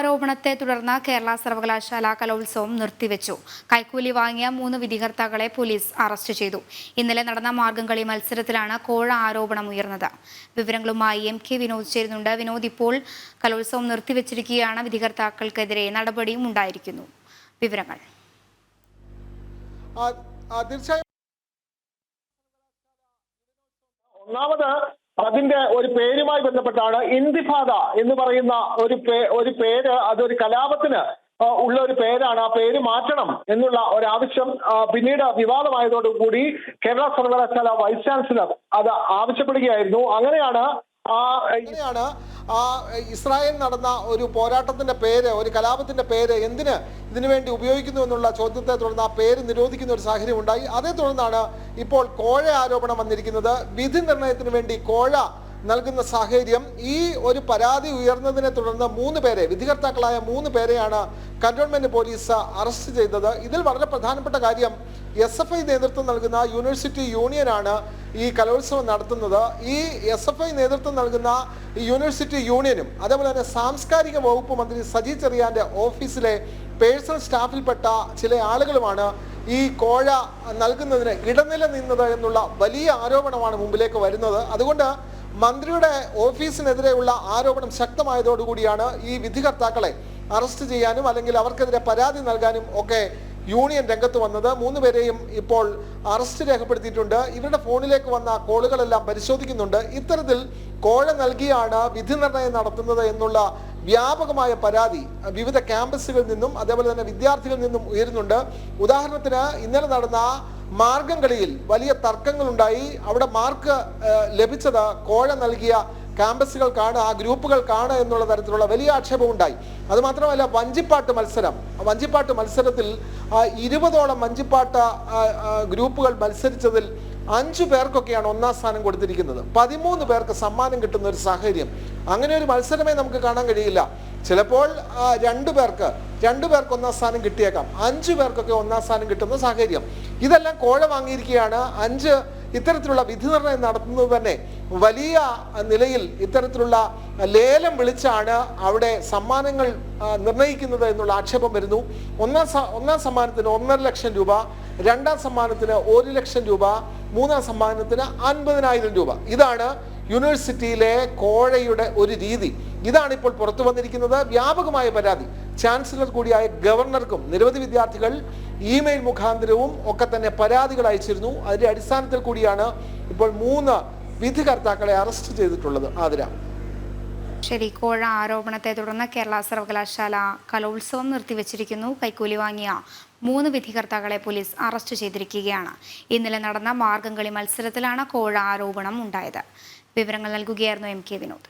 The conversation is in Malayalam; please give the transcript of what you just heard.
ആരോപണത്തെ തുടർന്ന് കേരള സർവകലാശാല കലോത്സവം നിർത്തിവെച്ചു. കൈക്കൂലി വാങ്ങിയ 3 വിധികർത്താക്കളെ പോലീസ് അറസ്റ്റ് ചെയ്തു. ഇന്നലെ നടന്ന മാർഗംകളി മത്സരത്തിലാണ് കോഴ ആരോപണം ഉയർന്നത്. വിവരങ്ങളുമായി MK വിനോദ് ചേരുന്നുണ്ട്. വിനോദ്, ഇപ്പോൾ കലോത്സവം നിർത്തിവെച്ചിരിക്കുകയാണ്. വിധികർത്താക്കൾക്കെതിരെ നടപടിയും ഉണ്ടായിരിക്കുന്നു. വിവരങ്ങൾ. ഒന്നാമത് അതിന്റെ ഒരു പേരുമായി ബന്ധപ്പെട്ടാണ് ഇന്തിഫാദ എന്ന് പറയുന്ന ഒരു പേര്, അതൊരു കലാപത്തിന് ഉള്ള ഒരു പേരാണ്. ആ പേര് മാറ്റണം എന്നുള്ള ഒരാവശ്യം പിന്നീട് വിവാദമായതോടുകൂടി കേരള സർവകലാശാല വൈസ് ചാൻസലർ അത് ആവശ്യപ്പെടുകയായിരുന്നു. അങ്ങനെയാണ് ഇസ്രായേൽ നടന്ന ഒരു പോരാട്ടത്തിന്റെ പേര്, ഒരു കലാപത്തിന്റെ പേര് എന്തിന് ഇതിനു വേണ്ടി ഉപയോഗിക്കുന്നു എന്നുള്ള ചോദ്യത്തെ തുടർന്ന് ആ പേര് നിരോധിക്കുന്ന ഒരു സാഹചര്യം ഉണ്ടായി. അതേ തുടർന്നാണ് ഇപ്പോൾ കോഴ ആരോപണം വന്നിരിക്കുന്നത്. വിധി നിർണയത്തിന് വേണ്ടി കോഴ നൽകുന്ന സാഹചര്യം. ഈ ഒരു പരാതി ഉയർന്നതിനെ തുടർന്ന് 3 പേരെ, വിധികർത്താക്കളായ 3 പേരെയാണ് കന്റോൺമെന്റ് പോലീസ് അറസ്റ്റ് ചെയ്തത്. ഇതിൽ വളരെ പ്രധാനപ്പെട്ട കാര്യം, SFI നേതൃത്വം നൽകുന്ന യൂണിവേഴ്സിറ്റി യൂണിയനാണ് ഈ കലോത്സവം നടത്തുന്നത്. ഈ SFI നേതൃത്വം നൽകുന്ന ഈ യൂണിവേഴ്സിറ്റി യൂണിയനും അതേപോലെ തന്നെ സാംസ്കാരിക വകുപ്പ് മന്ത്രി സജി ചെറിയാന്റെ ഓഫീസിലെ പേഴ്സണൽ സ്റ്റാഫിൽപ്പെട്ട ചില ആളുകളുമാണ് ഈ കോഴ നൽകുന്നതിന് ഇടനില നിന്നത് എന്നുള്ള വലിയ ആരോപണമാണ് മുമ്പിലേക്ക് വരുന്നത്. അതുകൊണ്ട് മന്ത്രിയുടെ ഓഫീസിനെതിരെയുള്ള ആരോപണം ശക്തമായതോടുകൂടിയാണ് ഈ വിധികർത്താക്കളെ അറസ്റ്റ് ചെയ്യാനും അല്ലെങ്കിൽ അവർക്കെതിരെ പരാതി നൽകാനും ഒക്കെ യൂണിയൻ രംഗത്ത് വന്നത്. 3 പേരെയും ഇപ്പോൾ അറസ്റ്റ് രേഖപ്പെടുത്തിയിട്ടുണ്ട്. ഇവരുടെ ഫോണിലേക്ക് വന്ന കോളുകളെല്ലാം പരിശോധിക്കുന്നുണ്ട്. ഇത്തരത്തിൽ കോഴ നൽകിയാണ് വിധി നിർണയം നടത്തുന്നത് എന്നുള്ള വ്യാപകമായ പരാതി വിവിധ ക്യാമ്പസുകളിൽ നിന്നും അതേപോലെ തന്നെ വിദ്യാർത്ഥികളിൽ നിന്നും ഉയരുന്നുണ്ട്. ഉദാഹരണത്തിന് ഇന്നലെ നടന്ന മാർഗംകളിയിൽ വലിയ തർക്കങ്ങളുണ്ടായി. അവിടെ മാർക്ക് ലഭിച്ചത് കോഴ നൽകിയ ക്യാമ്പസുകൾക്കാണ്, ആ ഗ്രൂപ്പുകൾക്കാണ് എന്നുള്ള തരത്തിലുള്ള വലിയ ആക്ഷേപം ഉണ്ടായി. അതുമാത്രമല്ല, വഞ്ചിപ്പാട്ട് മത്സരത്തിൽ 20ഓളം വഞ്ചിപ്പാട്ട് ഗ്രൂപ്പുകൾ മത്സരിച്ചതിൽ 5 പേർക്കൊക്കെയാണ് 1ാം സ്ഥാനം കൊടുത്തിരിക്കുന്നത്. 13 പേർക്ക് സമ്മാനം കിട്ടുന്ന ഒരു സാഹചര്യം. അങ്ങനെ ഒരു മത്സരമേ നമുക്ക് കാണാൻ കഴിയില്ല. ചിലപ്പോൾ 2 പേർക്ക് 1ാം സ്ഥാനം കിട്ടിയേക്കാം, 5 പേർക്കൊക്കെ 1ാം സ്ഥാനം കിട്ടുന്ന സാഹചര്യം. ഇതെല്ലാം കോഴ വാങ്ങിയിരിക്കുകയാണ്. 5 ഇത്തരത്തിലുള്ള വിധി നിർണയം നടത്തുന്നത് തന്നെ വലിയ നിലയിൽ ഇത്തരത്തിലുള്ള ലേലം വിളിച്ചാണ് അവിടെ സമ്മാനങ്ങൾ നിർണയിക്കുന്നത് എന്നുള്ള ആക്ഷേപം വരുന്നു. ഒന്നാം സമ്മാനത്തിന് 1.5 ലക്ഷം രൂപ, 2ാം സമ്മാനത്തിന് 1 ലക്ഷം രൂപ, 3ാം സമ്മാനത്തിന് 50,000 രൂപ. ഇതാണ് യൂണിവേഴ്സിറ്റിയിലെ കോഴയുടെ ഒരു രീതി. ഇതാണ് ഇപ്പോൾ പുറത്തു വന്നിരിക്കുന്നത്. വ്യാപകമായ പരാതി ചാൻസലർ കൂടിയായ ഗവർണർക്കും നിരവധി വിദ്യാർത്ഥികൾ ഇമെയിൽ മുഖാന്തരവും ഒക്കെ തന്നെ പരാതികൾ അയച്ചിരുന്നു. അതിന്റെ അടിസ്ഥാനത്തിൽ കൂടിയാണ് ഇപ്പോൾ 3 വിധികർത്താക്കളെ അറസ്റ്റ് ചെയ്തിട്ടുള്ളത്. ആതിര. ശരി, കോഴ ആരോപണത്തെ തുടർന്ന് കേരള സർവകലാശാല കലോത്സവം നിർത്തിവെച്ചിരിക്കുന്നു. കൈക്കൂലി വാങ്ങിയ 3 വിധികർത്താക്കളെ പോലീസ് അറസ്റ്റ് ചെയ്തിരിക്കുകയാണ്. ഇന്നലെ നടന്ന മാർഗംകളി മത്സരത്തിലാണ് കോഴ ആരോപണം ഉണ്ടായത്. വിവരങ്ങൾ നൽകുകയായിരുന്നു MK വിനോദ്.